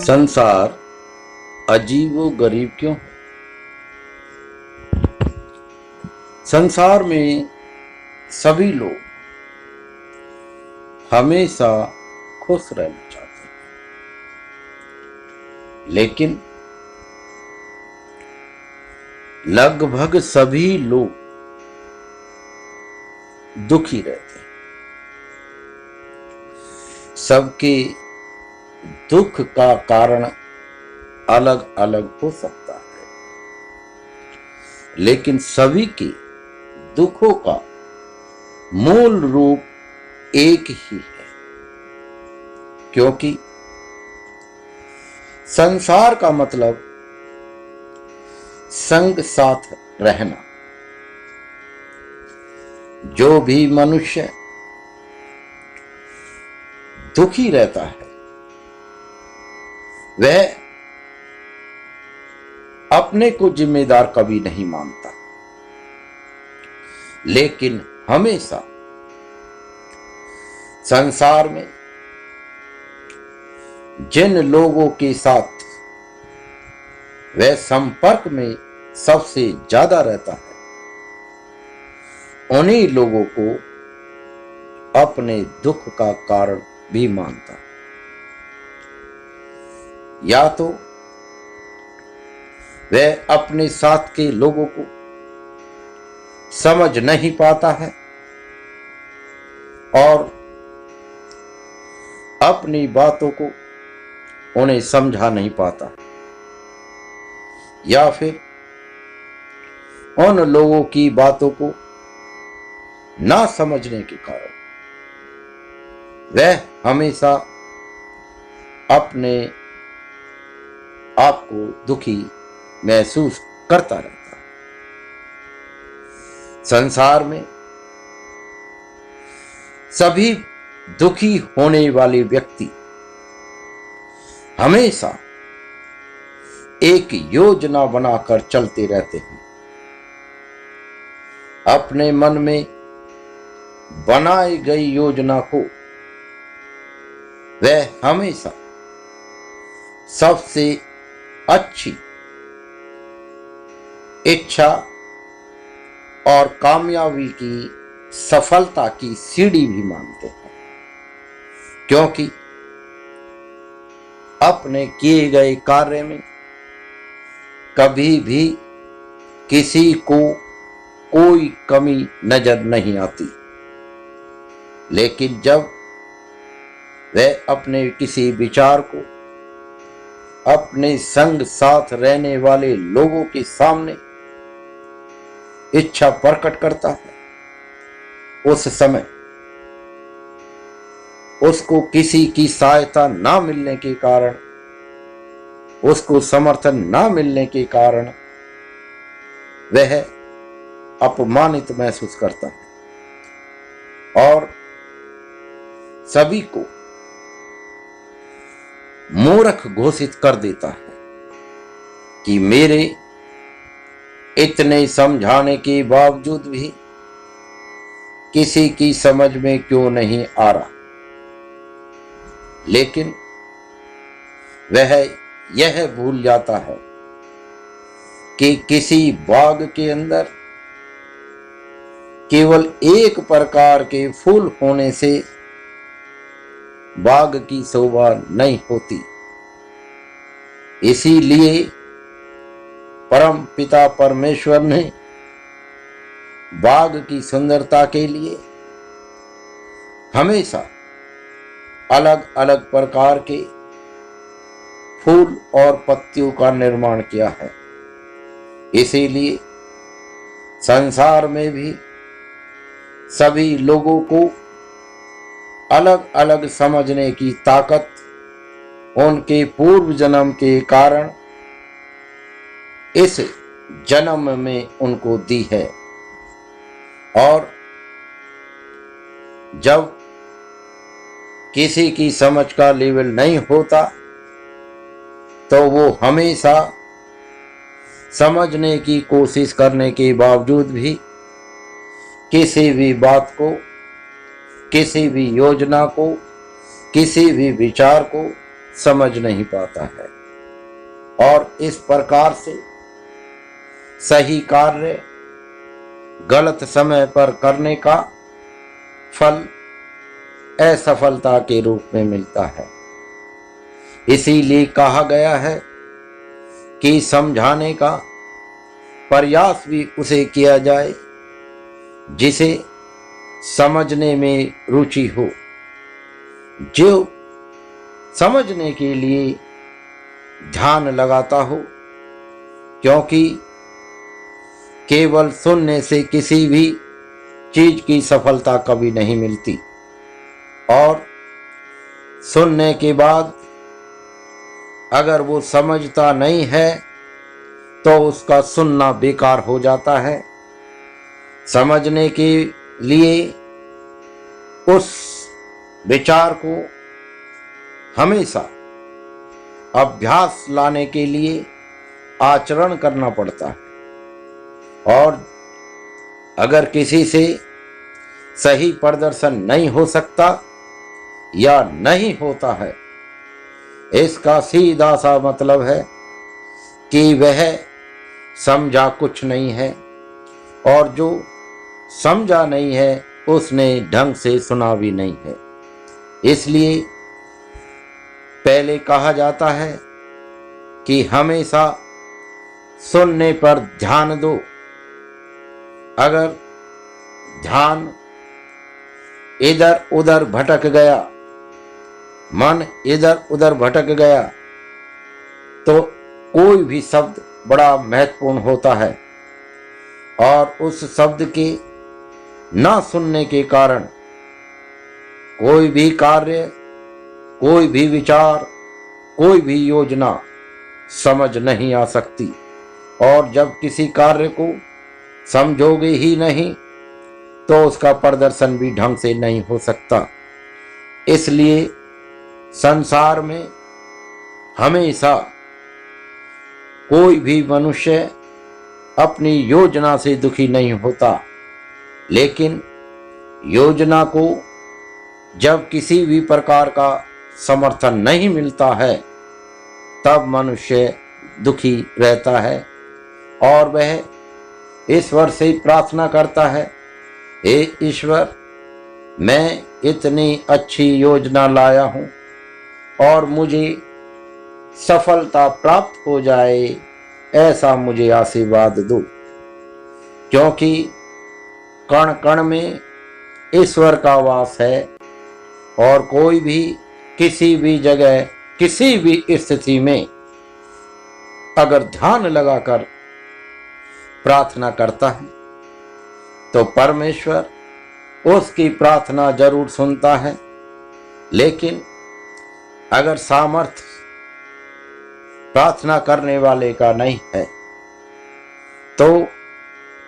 संसार अजीबो गरीब क्यों? संसार में सभी लोग हमेशा खुश रहना चाहते हैं, लेकिन लगभग सभी लोग दुखी रहते हैं। सबके दुख का कारण अलग अलग हो सकता है, लेकिन सभी के दुखों का मूल रूप एक ही है, क्योंकि संसार का मतलब संग साथ रहना। जो भी मनुष्य दुखी रहता है वह अपने को जिम्मेदार कभी नहीं मानता, लेकिन हमेशा संसार में जिन लोगों के साथ वह संपर्क में सबसे ज्यादा रहता है, उन्हीं लोगों को अपने दुख का कारण भी मानता है। या तो वह अपने साथ के लोगों को समझ नहीं पाता है और अपनी बातों को उन्हें समझा नहीं पाता, या फिर उन लोगों की बातों को ना समझने के कारण वह हमेशा अपने आप को दुखी महसूस करता रहता है। संसार में सभी दुखी होने वाले व्यक्ति हमेशा एक योजना बनाकर चलते रहते हैं। अपने मन में बनाई गई योजना को वह हमेशा सबसे अच्छी इच्छा और कामयाबी की सफलता की सीढ़ी भी मानते हैं, क्योंकि अपने किए गए कार्य में कभी भी किसी को कोई कमी नजर नहीं आती। लेकिन जब वह अपने किसी विचार को अपने संग साथ रहने वाले लोगों के सामने इच्छा प्रकट करता है, उस समय उसको किसी की सहायता ना मिलने के कारण, उसको समर्थन ना मिलने के कारण वह अपमानित महसूस करता है और सभी को मूर्ख घोषित कर देता है कि मेरे इतने समझाने के बावजूद भी किसी की समझ में क्यों नहीं आ रहा। लेकिन वह यह भूल जाता है कि किसी बाग के अंदर केवल एक प्रकार के फूल होने से बाग की शोभा नहीं होती। इसीलिए परम पिता परमेश्वर ने बाग की सुंदरता के लिए हमेशा अलग अलग प्रकार के फूल और पत्तियों का निर्माण किया है। इसीलिए संसार में भी सभी लोगों को अलग अलग समझने की ताकत उनके पूर्व जन्म के कारण इस जन्म में उनको दी है, और जब किसी की समझ का लेवल नहीं होता तो वो हमेशा समझने की कोशिश करने के बावजूद भी किसी भी बात को, किसी भी योजना को, किसी भी विचार को समझ नहीं पाता है और इस प्रकार से सही कार्य गलत समय पर करने का फल असफलता के रूप में मिलता है। इसीलिए कहा गया है कि समझाने का प्रयास भी उसे किया जाए जिसे समझने में रुचि हो, जो समझने के लिए ध्यान लगाता हो, क्योंकि केवल सुनने से किसी भी चीज की सफलता कभी नहीं मिलती और सुनने के बाद अगर वो समझता नहीं है तो उसका सुनना बेकार हो जाता है। समझने के लिए उस विचार को हमेशा अभ्यास लाने के लिए आचरण करना पड़ता है और अगर किसी से सही प्रदर्शन नहीं हो सकता या नहीं होता है, इसका सीधा सा मतलब है कि वह समझा कुछ नहीं है और जो समझा नहीं है उसने ढंग से सुना भी नहीं है। इसलिए पहले कहा जाता है कि हमेशा सुनने पर ध्यान दो। अगर ध्यान इधर उधर भटक गया, मन इधर उधर भटक गया, तो कोई भी शब्द बड़ा महत्वपूर्ण होता है और उस शब्द के ना सुनने के कारण कोई भी कार्य, कोई भी विचार, कोई भी योजना समझ नहीं आ सकती और जब किसी कार्य को समझोगे ही नहीं तो उसका प्रदर्शन भी ढंग से नहीं हो सकता। इसलिए संसार में हमेशा कोई भी मनुष्य अपनी योजना से दुखी नहीं होता, लेकिन योजना को जब किसी भी प्रकार का समर्थन नहीं मिलता है तब मनुष्य दुखी रहता है और वह ईश्वर से प्रार्थना करता है, हे ईश्वर, मैं इतनी अच्छी योजना लाया हूँ और मुझे सफलता प्राप्त हो जाए, ऐसा मुझे आशीर्वाद दो। क्योंकि कण कण में ईश्वर का वास है और कोई भी किसी भी जगह किसी भी स्थिति में अगर ध्यान लगाकर प्रार्थना करता है तो परमेश्वर उसकी प्रार्थना जरूर सुनता है। लेकिन अगर सामर्थ्य प्रार्थना करने वाले का नहीं है तो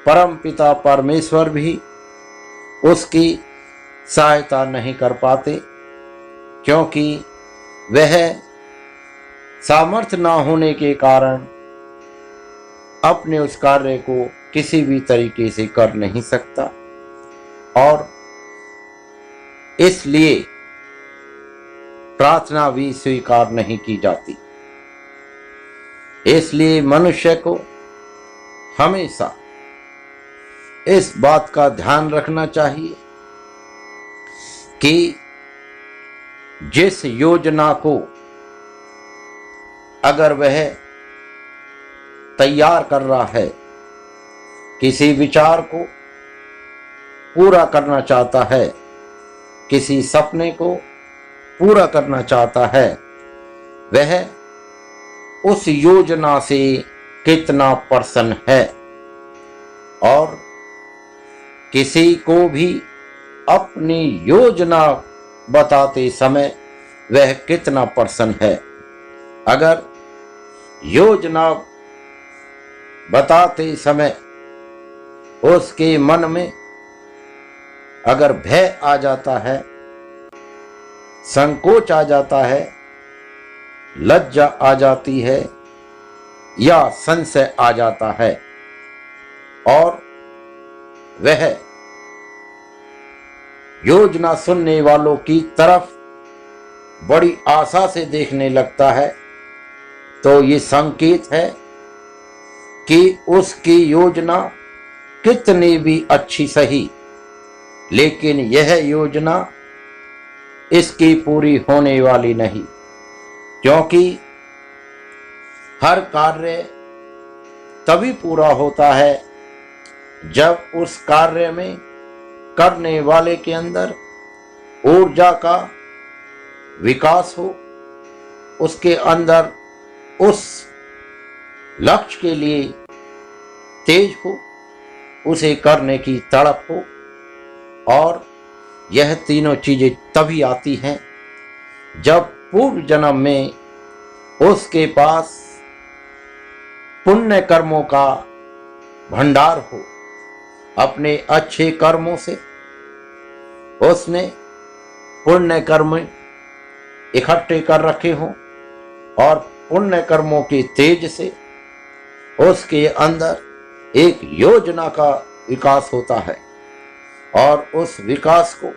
परमपिता परमेश्वर भी उसकी सहायता नहीं कर पाते, क्योंकि वह सामर्थ्य ना होने के कारण अपने उस कार्य को किसी भी तरीके से कर नहीं सकता और इसलिए प्रार्थना भी स्वीकार नहीं की जाती। इसलिए मनुष्य को हमेशा इस बात का ध्यान रखना चाहिए कि जिस योजना को अगर वह तैयार कर रहा है, किसी विचार को पूरा करना चाहता है, किसी सपने को पूरा करना चाहता है, वह उस योजना से कितना प्रसन्न है और किसी को भी अपनी योजना बताते समय वह कितना प्रसन्न है। अगर योजना बताते समय उसके मन में अगर भय आ जाता है, संकोच आ जाता है, लज्जा आ जाती है या संशय आ जाता है और वह योजना सुनने वालों की तरफ बड़ी आशा से देखने लगता है, तो ये संकेत है कि उसकी योजना कितनी भी अच्छी सही, लेकिन यह योजना इसकी पूरी होने वाली नहीं, क्योंकि हर कार्य तभी पूरा होता है जब उस कार्य में करने वाले के अंदर ऊर्जा का विकास हो, उसके अंदर उस लक्ष्य के लिए तेज हो, उसे करने की तड़प हो। और यह तीनों चीजें तभी आती हैं जब पूर्व जन्म में उसके पास पुण्य कर्मों का भंडार हो। अपने अच्छे कर्मों से उसने पुण्य कर्म इकट्ठे कर रखे हों और पुण्य कर्मों के तेज से उसके अंदर एक योजना का विकास होता है, और उस विकास को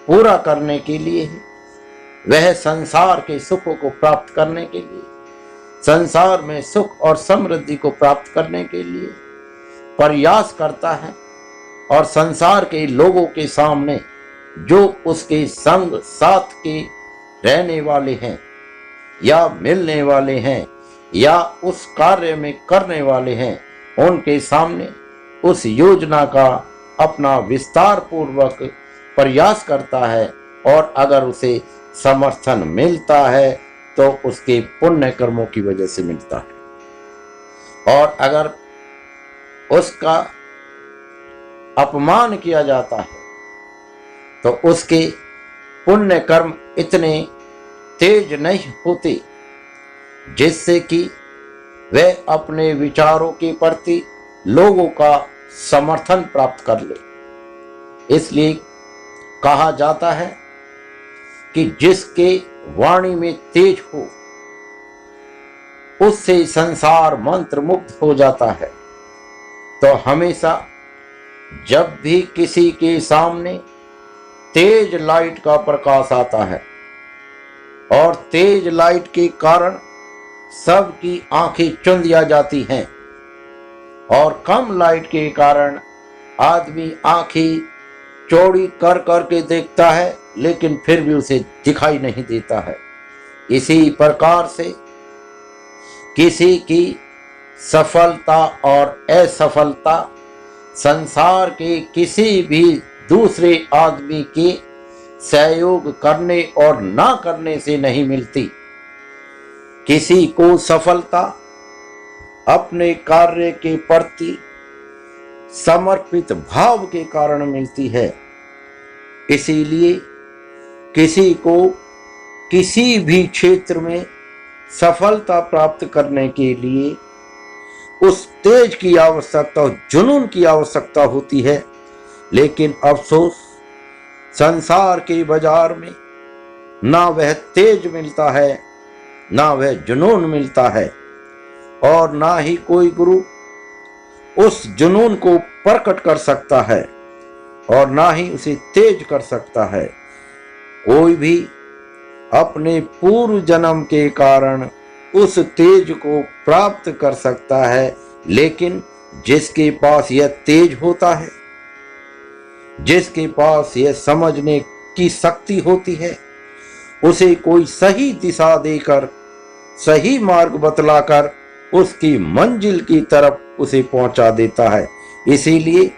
पूरा करने के लिए ही वह संसार के सुखों को प्राप्त करने के लिए, संसार में सुख और समृद्धि को प्राप्त करने के लिए प्रयास करता है। और संसार के लोगों के सामने जो उसके संग साथ के रहने वाले हैं या मिलने वाले हैं या उस कार्य में करने वाले हैं, उनके सामने उस योजना का अपना विस्तार पूर्वक प्रयास करता है। और अगर उसे समर्थन मिलता है तो उसके पुण्य कर्मों की वजह से मिलता है, और अगर उसका अपमान किया जाता है तो उसके पुण्य कर्म इतने तेज नहीं होते जिससे कि वह अपने विचारों के प्रति लोगों का समर्थन प्राप्त कर ले। इसलिए कहा जाता है कि जिसके वाणी में तेज हो उससे संसार मंत्र मुक्त हो जाता है। तो हमेशा जब भी किसी के सामने तेज लाइट का प्रकाश आता है और तेज लाइट के कारण सबकी आंखें चुंधिया जाती हैं, और कम लाइट के कारण आदमी आंखें चौड़ी कर करके देखता है लेकिन फिर भी उसे दिखाई नहीं देता है। इसी प्रकार से किसी की सफलता और असफलता संसार के किसी भी दूसरे आदमी के सहयोग करने और ना करने से नहीं मिलती। किसी को सफलता अपने कार्य के प्रति समर्पित भाव के कारण मिलती है। इसीलिए किसी को किसी भी क्षेत्र में सफलता प्राप्त करने के लिए उस तेज की आवश्यकता, जुनून की आवश्यकता होती है। लेकिन अफसोस संसार के बाजार में ना वह तेज मिलता है, ना वह जुनून मिलता है, और ना ही कोई गुरु उस जुनून को प्रकट कर सकता है और ना ही उसे तेज कर सकता है। कोई भी अपने पूर्व जन्म के कारण उस तेज को प्राप्त कर सकता है, लेकिन जिसके पास यह तेज होता है, जिसके पास यह समझने की शक्ति होती है, उसे कोई सही दिशा देकर, सही मार्ग बतलाकर उसकी मंजिल की तरफ उसे पहुंचा देता है। इसीलिए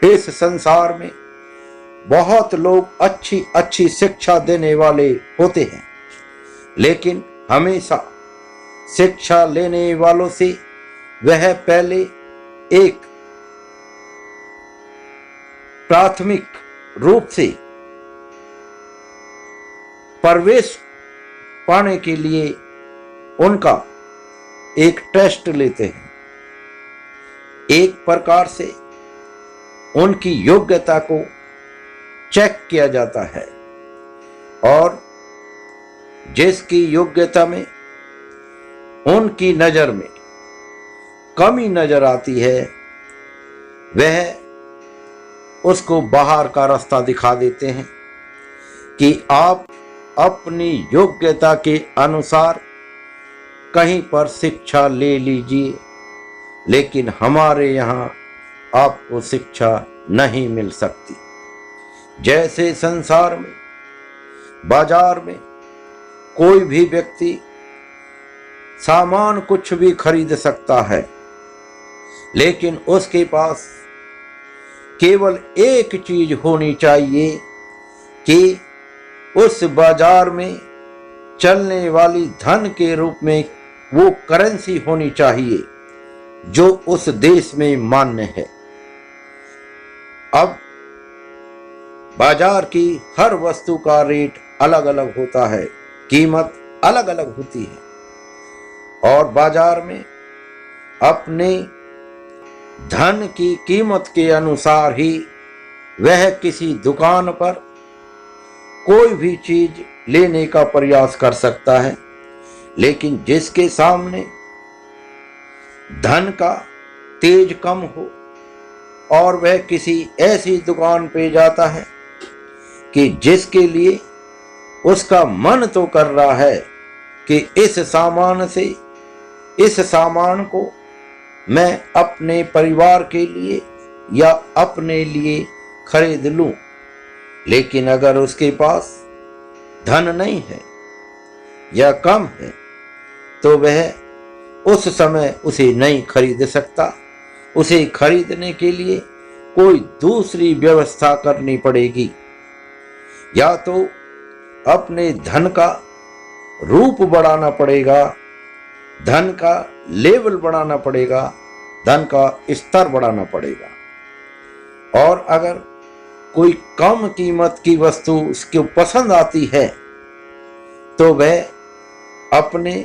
इस संसार में बहुत लोग अच्छी अच्छी शिक्षा देने वाले होते हैं, लेकिन हमेशा शिक्षा लेने वालों से वह पहले एक प्राथमिक रूप से प्रवेश पाने के लिए उनका एक टेस्ट लेते हैं। एक प्रकार से उनकी योग्यता को चेक किया जाता है, और जिसकी योग्यता में उनकी नजर में कमी नजर आती है, वह उसको बाहर का रास्ता दिखा देते हैं कि आप अपनी योग्यता के अनुसार कहीं पर शिक्षा ले लीजिए, लेकिन हमारे यहाँ आपको शिक्षा नहीं मिल सकती। जैसे संसार में, बाजार में कोई भी व्यक्ति सामान कुछ भी खरीद सकता है, लेकिन उसके पास केवल एक चीज होनी चाहिए कि उस बाजार में चलने वाली धन के रूप में वो करेंसी होनी चाहिए जो उस देश में मान्य है। अब बाजार की हर वस्तु का रेट अलग अलग होता है, कीमत अलग अलग होती है, और बाजार में अपने धन की कीमत के अनुसार ही वह किसी दुकान पर कोई भी चीज लेने का प्रयास कर सकता है। लेकिन जिसके सामने धन का तेज कम हो और वह किसी ऐसी दुकान पे जाता है कि जिसके लिए उसका मन तो कर रहा है कि इस सामान को मैं अपने परिवार के लिए या अपने लिए खरीद लूं, लेकिन अगर उसके पास धन नहीं है या कम है तो वह उस समय उसे नहीं खरीद सकता। उसे खरीदने के लिए कोई दूसरी व्यवस्था करनी पड़ेगी, या तो अपने धन का रूप बढ़ाना पड़ेगा, धन का लेवल बढ़ाना पड़ेगा, धन का स्तर बढ़ाना पड़ेगा। और अगर कोई कम कीमत की वस्तु उसको पसंद आती है तो वह अपने